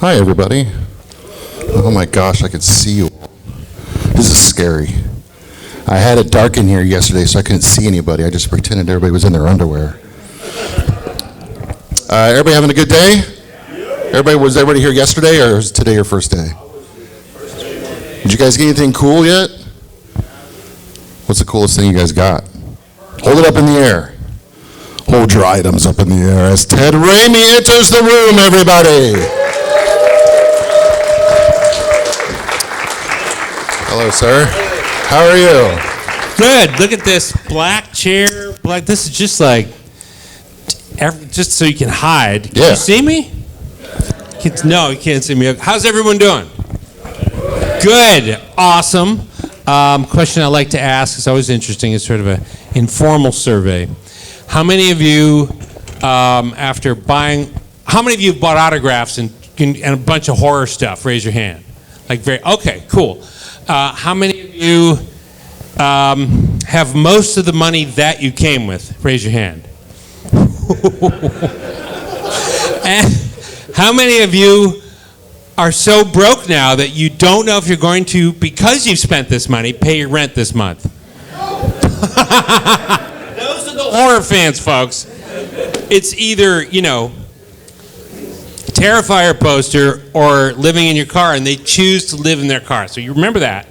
Hi, everybody. Oh my gosh, I can see you. This is scary. I had it dark in here yesterday, so I couldn't see anybody. I just pretended everybody was in their underwear. Everybody having a good day? Was everybody here yesterday, or is today your first day? Did you guys get anything cool yet? What's the coolest thing you guys got? Hold it up in the air. Hold your items up in the air as Ted Raimi enters the room, everybody. Hello, sir. How are you? Good. Look at this black chair. This is just like, just so you can hide. Can you see me? No, you can't see me. How's everyone doing? Good. Awesome. Question I like to ask, it's always interesting, is sort of an informal survey. How many of you, after buying, how many of you have bought autographs and a bunch of horror stuff? Raise your hand. Okay, cool. How many of you have most of the money that you came with? Raise your hand. And how many of you are so broke now that you don't know if you're going to, because you've spent this money, pay your rent this month? Those are the horror fans, folks. It's either, Terrifier poster or living in your car, and they choose to live in their car. So you remember that.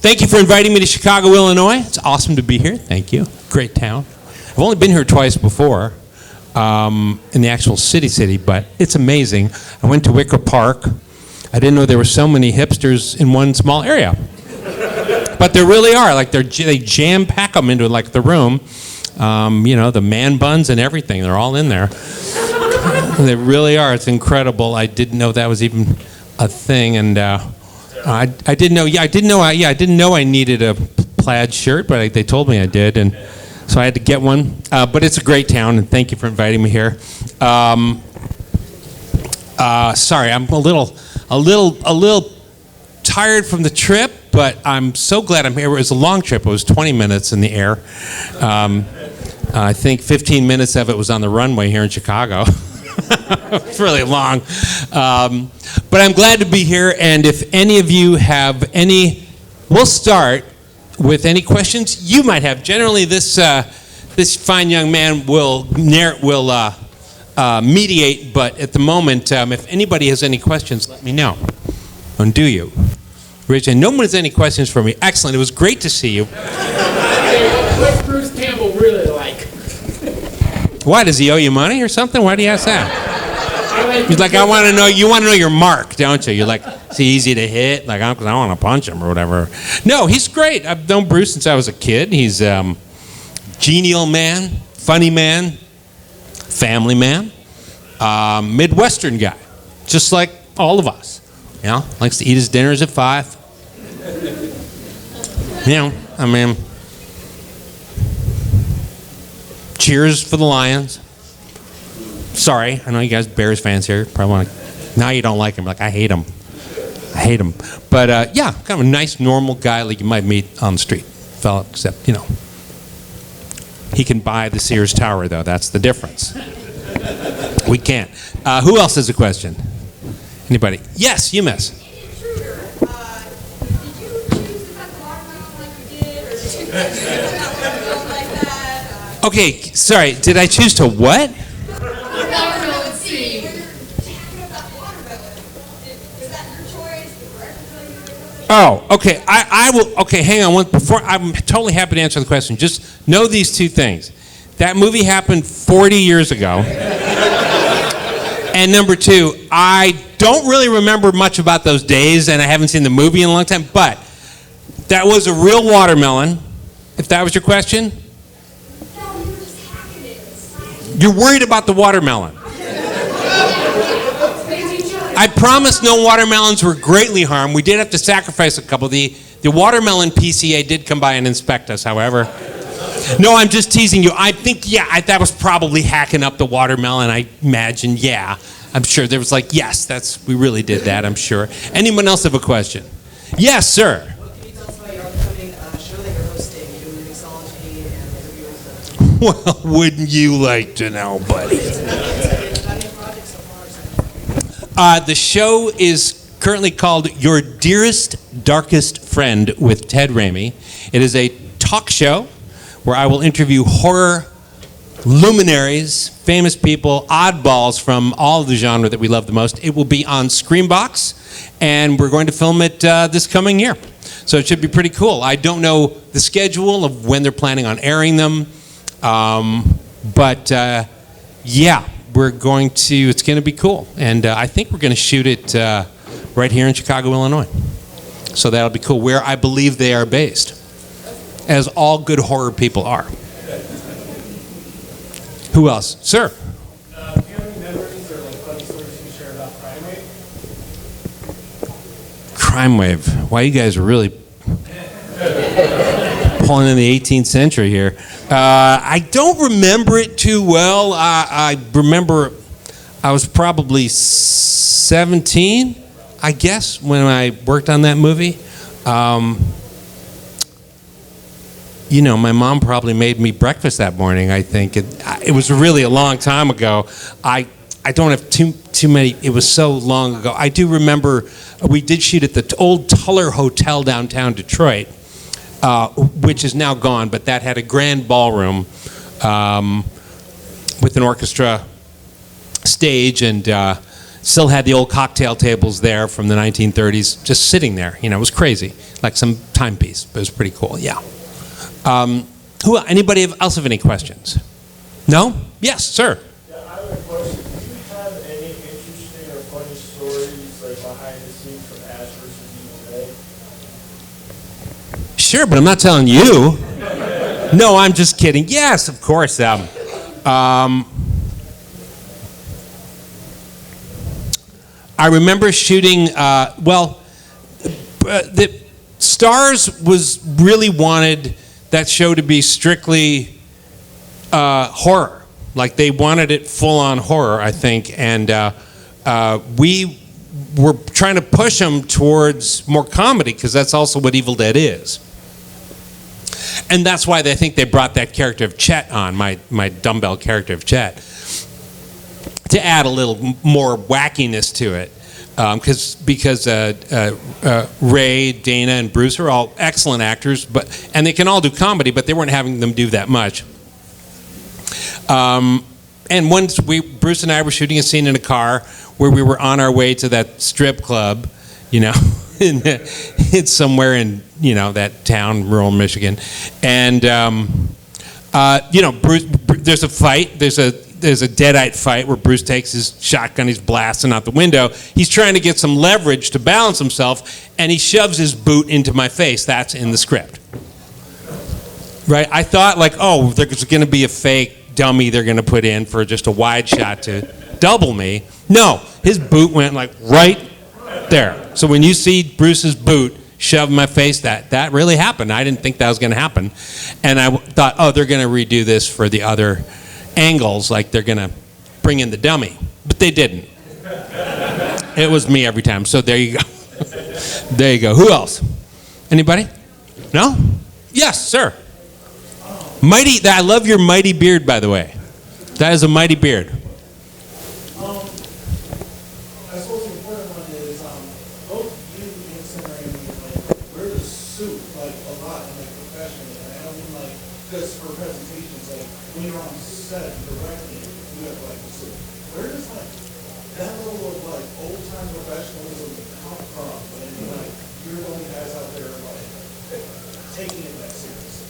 Thank you for inviting me to Chicago, Illinois. It's awesome to be here. Thank you. Great town. I've only been here twice before in the actual city, but it's amazing. I went to Wicker Park. I didn't know there were so many hipsters in one small area. But there really are. They jam-pack them into the room. The man buns and everything, they're all in there. They really are. It's incredible. I didn't know that was even a thing, and I didn't know. I didn't know I needed a plaid shirt, but they told me I did, and so I had to get one. But it's a great town, and thank you for inviting me here. Sorry, I'm a little tired from the trip, but I'm so glad I'm here. It was a long trip. It was 20 minutes in the air. I think 15 minutes of it was on the runway here in Chicago. It's really long. But I'm glad to be here, and if any of you have we'll start with any questions you might have. Generally, this fine young man will mediate, but at the moment, if anybody has any questions, let me know. And do you? Rich, and no one has any questions for me. Excellent. It was great to see you. What's Bruce Campbell really like? Why, does he owe you money or something? Why do you ask that? He's like, you want to know your mark, don't you? You're like, is he easy to hit? Because I want to punch him or whatever. No, he's great. I've known Bruce since I was a kid. He's genial man, funny man, family man, Midwestern guy, just like all of us. Likes to eat his dinners at 5. Cheers for the Lions. Sorry, I know you guys Bears fans here. Probably want to. Now you don't like him. I hate him. But kind of a nice, normal guy like you might meet on the street, fella. Except he can buy the Sears Tower though. That's the difference. We can't. Who else has a question? Anybody? Yes, you miss. Intruder, did you choose to cut the watermelon like you did, or did you cut the like that? Okay, sorry. Did I choose to what? Watermelon seed. Is that your choice? Oh, okay. I will. Okay, hang on. I'm totally happy to answer the question. Just know these two things. That movie happened 40 years ago. And number two, I don't really remember much about those days, and I haven't seen the movie in a long time, but that was a real watermelon, if that was your question. No, you were just hacking it. You're worried about the watermelon. I promise no watermelons were greatly harmed. We did have to sacrifice a couple. The watermelon PCA did come by and inspect us, however. No, I'm just teasing you. I think, that was probably hacking up the watermelon, I imagine, I'm sure there was yes, we really did that, I'm sure. Anyone else have a question? Yes, sir. Well, can you tell us about your upcoming show that you're hosting? You're doing mixology and interviews? Well, wouldn't you like to know, buddy? The show is currently called Your Dearest, Darkest Friend with Ted Raimi. It is a talk show where I will interview horror luminaries, famous people, oddballs from all of the genre that we love the most. It will be on Screambox, and we're going to film it this coming year. So it should be pretty cool. I don't know the schedule of when they're planning on airing them, but yeah, it's going to be cool. And I think we're going to shoot it right here in Chicago, Illinois. So that'll be cool, where I believe they are based, as all good horror people are. Who else? Sir? Do you have any memories or funny stories you can share about Crime Wave? Crime Wave. Wow, you guys are really pulling in the 18th century here. I don't remember it too well. I remember I was probably 17, I guess, when I worked on that movie. My mom probably made me breakfast that morning, I think. It was really a long time ago. I don't have too many. It was so long ago. I do remember we did shoot at the old Tuller Hotel downtown Detroit, which is now gone, but that had a grand ballroom with an orchestra stage, and still had the old cocktail tables there from the 1930s just sitting there. It was crazy, like some timepiece, but it was pretty cool, yeah. Anybody else have any questions? No? Yes, sir. Yeah, I have a question. Do you have any interesting or funny stories behind the scenes from Ash vs. Evil Dead? Sure, but I'm not telling you. No, I'm just kidding. Yes, of course. I remember shooting, the Stars really wanted that show to be strictly horror. Like, they wanted it full-on horror, I think, and we were trying to push them towards more comedy, because that's also what Evil Dead is. And that's why I think they brought that character of Chet on, my dumbbell character of Chet, to add a little more wackiness to it. Because Ray, Dana, and Bruce are all excellent actors, and they can all do comedy, but they weren't having them do that much. And once Bruce and I were shooting a scene in a car where we were on our way to that strip club, it's somewhere in that town, rural Michigan, and Bruce, there's a fight. There's a deadite fight where Bruce takes his shotgun, he's blasting out the window. He's trying to get some leverage to balance himself, and he shoves his boot into my face. That's in the script. Right? I thought, there's going to be a fake dummy they're going to put in for just a wide shot to double me. No, his boot went right there. So when you see Bruce's boot shoved in my face, that really happened. I didn't think that was going to happen. And I thought, they're going to redo this for the other angles, like they're going to bring in the dummy. But they didn't. It was me every time. So there you go. There you go. Who else? Anybody? No? Yes, sir. I love your mighty beard, by the way. That is a mighty beard. I suppose the important one is both you and Sam Raimi wear the suit a lot professionally, and I don't mean just for presentations. When you're on set directly, you have the suit. Where does that level of old time professionalism come from? When you're the only guys out there taking it that serious.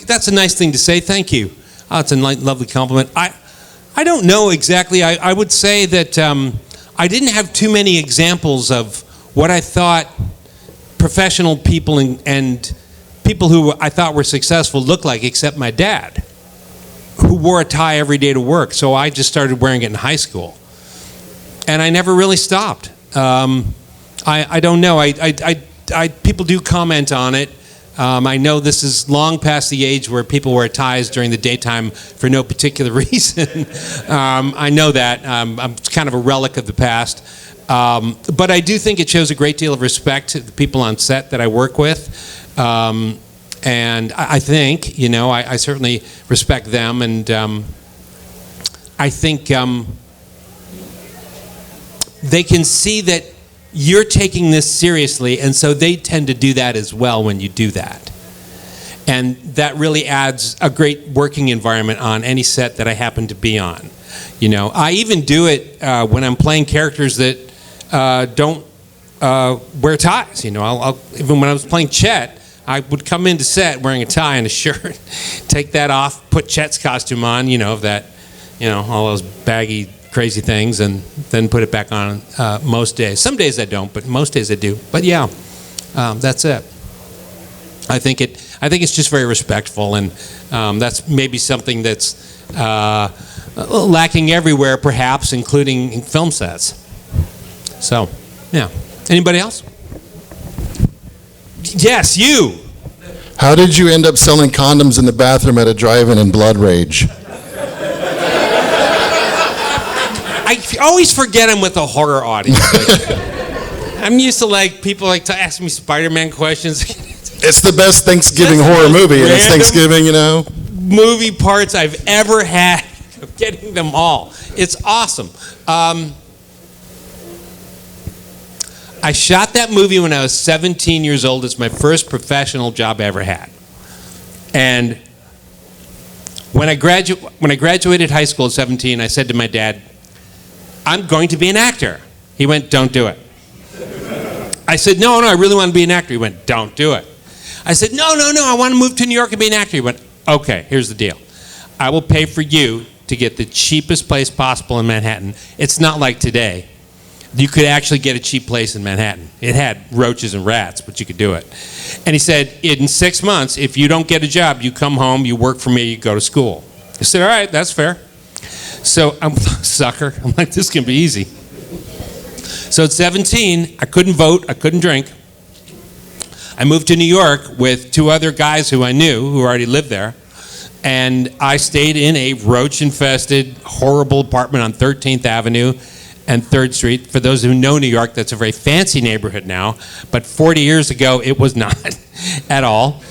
That's a nice thing to say. Thank you. That's a lovely compliment. I don't know exactly. I would say that I didn't have too many examples of what I thought professional people and people who I thought were successful looked like, except my dad, who wore a tie every day to work. So I just started wearing it in high school, and I never really stopped. I don't know. People do comment on it. I know this is long past the age where people wear ties during the daytime for no particular reason. I know that. I'm kind of a relic of the past. But I do think it shows a great deal of respect to the people on set that I work with. And I think, I certainly respect them. And I think they can see that you're taking this seriously, and so they tend to do that as well when you do that. And that really adds a great working environment on any set that I happen to be on. You know, I even do it when I'm playing characters that don't wear ties. You know, I'll even when I was playing Chet, I would come into set wearing a tie and a shirt, take that off, put Chet's costume on, you know, all those baggy, crazy things, and then put it back on most days. Some days I don't, but most days I do. But yeah, that's it. I think it's just very respectful, and that's maybe something that's lacking everywhere, perhaps, including in film sets. So, yeah. Anybody else? Yes, you. How did you end up selling condoms in the bathroom at a drive-in in Blood Rage? I always forget I'm with a horror audience. I'm used to people to ask me Spider-Man questions. It's the best Thanksgiving horror movie, and it's Thanksgiving, you know. Movie parts I've ever had. I'm getting them all. It's awesome. I shot that movie when I was 17 years old. It's my first professional job I ever had. And when I graduated high school at 17, I said to my dad, I'm going to be an actor. He went, don't do it. I said, no, I really want to be an actor. He went, don't do it. I said, no, I want to move to New York and be an actor. He went, okay, here's the deal. I will pay for you to get the cheapest place possible in Manhattan. It's not like today. You could actually get a cheap place in Manhattan. It had roaches and rats, but you could do it. And he said, in 6 months, if you don't get a job, you come home, you work for me, you go to school. I said, all right, that's fair. So I'm a sucker. I'm like, this can be easy. So at 17, I couldn't vote, I couldn't drink. I moved to New York with 2 other guys who I knew, who already lived there. And I stayed in a roach-infested, horrible apartment on 13th Avenue and 3rd Street. For those who know New York, that's a very fancy neighborhood now. But 40 years ago, it was not at all.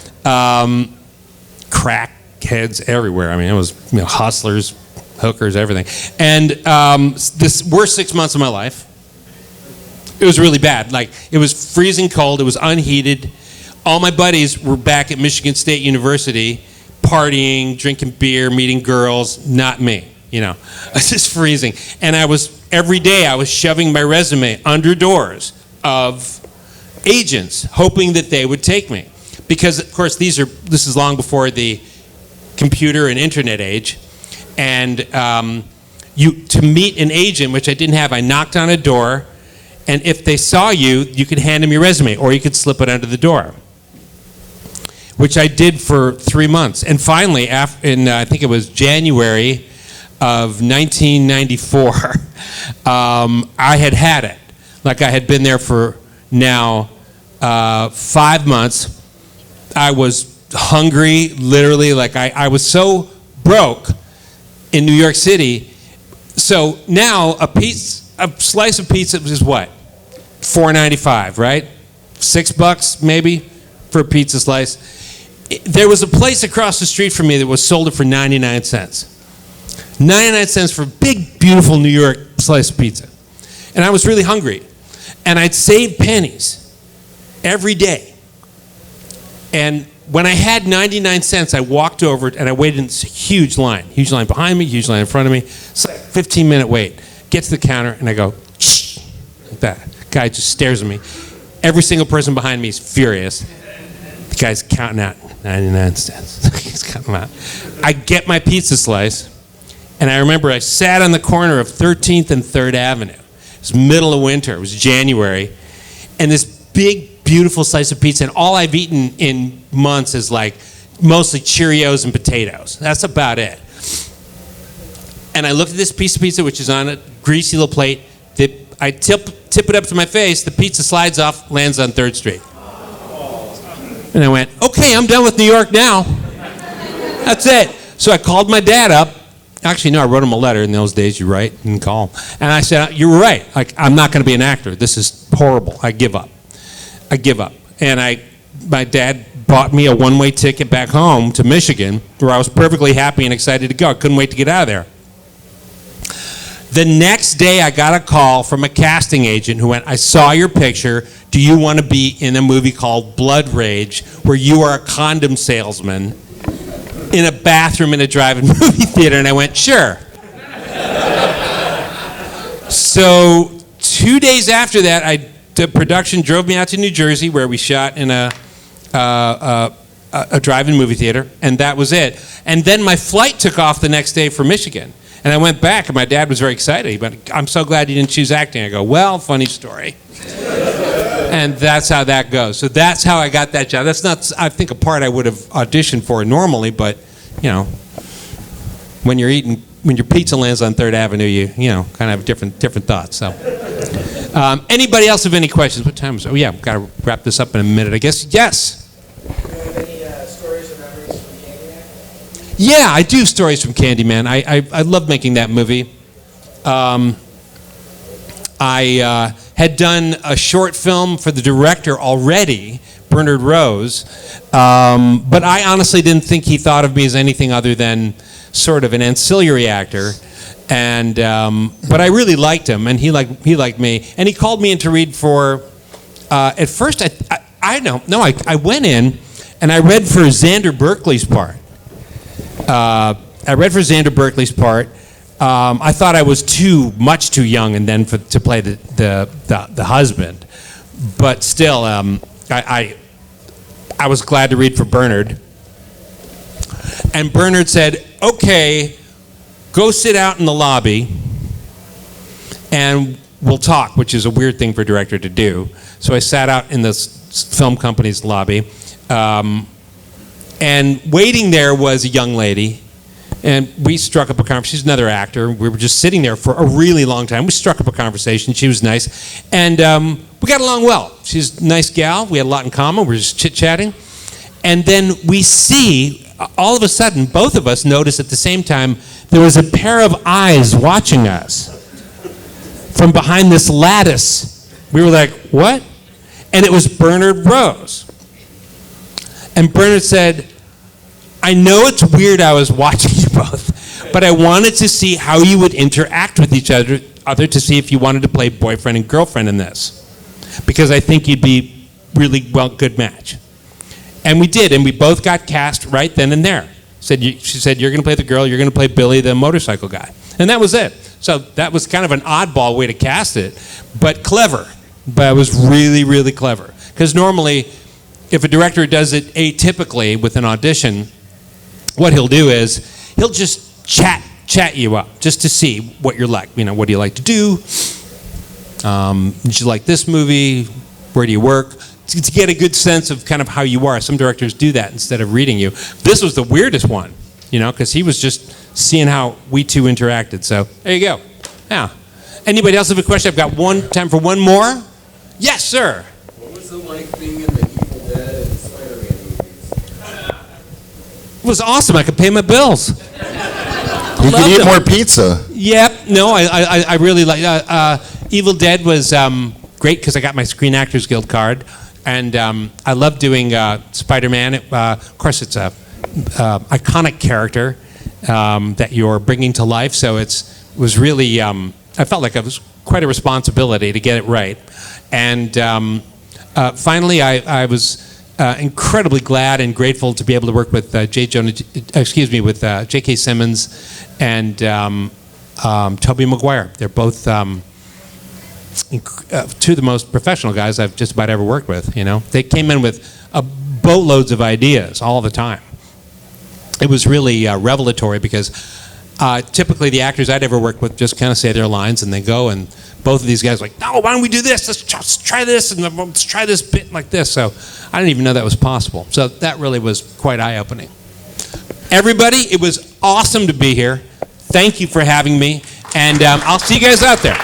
Crackheads everywhere. I mean, it was hustlers, hookers, everything. And this worst 6 months of my life. It was really bad. It was freezing cold. It was unheated. All my buddies were back at Michigan State University, partying, drinking beer, meeting girls. Not me. I was just freezing. And every day I was shoving my resume under doors of agents, hoping that they would take me. Because, of course, this is long before the computer and internet age. And to meet an agent, which I didn't have, I knocked on a door. And if they saw you, you could hand them your resume, or you could slip it under the door, which I did for 3 months. And finally, I think it was January of 1994, I had it. I had been there for now 5 months. I was hungry, literally. I was so broke in New York City. So now a slice of pizza was what? $4.95, right? $6 maybe for a pizza slice. There was a place across the street from me that was sold it for 99 cents. 99 cents for a big, beautiful New York slice of pizza. And I was really hungry. And I'd save pennies every day. And when I had 99 cents, I walked over and I waited in this huge line. Huge line behind me, huge line in front of me. It's like a 15-minute wait. Get to the counter and I go, shh, like that. Guy just stares at me. Every single person behind me is furious. The guy's counting out 99 cents. He's counting them out. I get my pizza slice, and I remember I sat on the corner of 13th and 3rd Avenue. It was middle of winter. It was January. And this big, beautiful slice of pizza, and all I've eaten in months is mostly Cheerios and potatoes. That's about it. And I looked at this piece of pizza, which is on a greasy little plate. I tip it up to my face. The pizza slides off, lands on 3rd Street. And I went, okay, I'm done with New York now. That's it. So I called my dad up. Actually, no, I wrote him a letter. In those days, you write and call. And I said, you were right. I'm not going to be an actor. This is horrible. I give up. And my dad bought me a one-way ticket back home to Michigan, where I was perfectly happy and excited to go. I couldn't wait to get out of there. The next day, I got a call from a casting agent who went, I saw your picture. Do you want to be in a movie called Blood Rage, where you are a condom salesman in a bathroom in a drive-in movie theater? And I went, sure. So 2 days after that, the production drove me out to New Jersey, where we shot in a drive-in movie theater, and that was it. And then my flight took off the next day for Michigan. And I went back, and my dad was very excited. He went, I'm so glad you didn't choose acting. I go, well, funny story. And that's how that goes. So that's how I got that job. That's not, I think, a part I would have auditioned for normally, but, you know, when your pizza lands on 3rd Avenue, you know, kind of have different thoughts. So, anybody else have any questions? What time is it? Oh, yeah, we've got to wrap this up in a minute, I guess. Yes? Do you have any stories or memories from Candyman? Yeah, I do stories from Candyman. I love making that movie. I had done a short film for the director already, Bernard Rose, but I honestly didn't think he thought of me as anything other than sort of an ancillary actor. And but I really liked him, and he liked me, and he called me in to read for. At first, I went in, and I read for Xander Berkeley's part. I thought I was much too young, and then to play the husband, but still, I was glad to read for Bernard. And Bernard said, "Okay, go sit out in the lobby, and we'll talk," which is a weird thing for a director to do. So I sat out in this film company's lobby, and waiting there was a young lady, and we struck up a conversation. She's another actor. We were just sitting there for a really long time. We struck up a conversation. She was nice, and we got along well. She's a nice gal. We had a lot in common. We were just chit-chatting. And then we see, all of a sudden, both of us noticed at the same time, there was a pair of eyes watching us from behind this lattice. We were like, what? And it was Bernard Rose. And Bernard said, I know it's weird I was watching you both, but I wanted to see how you would interact with each other to see if you wanted to play boyfriend and girlfriend in this. Because I think you'd be really good match. And we did, and we both got cast right then and there. She said, you're going to play the girl, you're going to play Billy, the motorcycle guy. And that was it. So that was kind of an oddball way to cast it, but clever. But it was really, really clever. Because normally, if a director does it atypically with an audition, what he'll do is, he'll just chat you up, just to see what you're like. You know, what do you like to do? Did you like this movie? Where do you work? To get a good sense of kind of how you are. Some directors do that instead of reading you. This was the weirdest one, you know, because he was just seeing how we two interacted. So there you go. Yeah. Anybody else have a question? I've got time for one more. Yes, sir. What was it like being in the Evil Dead and Spider-Man movies? It was awesome. I could pay my bills. You could eat more pizza. Yep. No, I really like. Evil Dead was great because I got my Screen Actors Guild card. And I love doing Spider-Man. Of course, it's a iconic character that you're bringing to life. So it was really, I felt like it was quite a responsibility to get it right. And finally, I was incredibly glad and grateful to be able to work with J.K. Simmons and Tobey Maguire. They're both two of the most professional guys I've just about ever worked with. You know, they came in with boatloads of ideas all the time. It was really revelatory because typically the actors I'd ever worked with just kind of say their lines and they go, and both of these guys were like, no, why don't we do this? Let's try this, and let's try this bit like this. So I didn't even know that was possible. So that really was quite eye-opening. Everybody, it was awesome to be here. Thank you for having me, and I'll see you guys out there.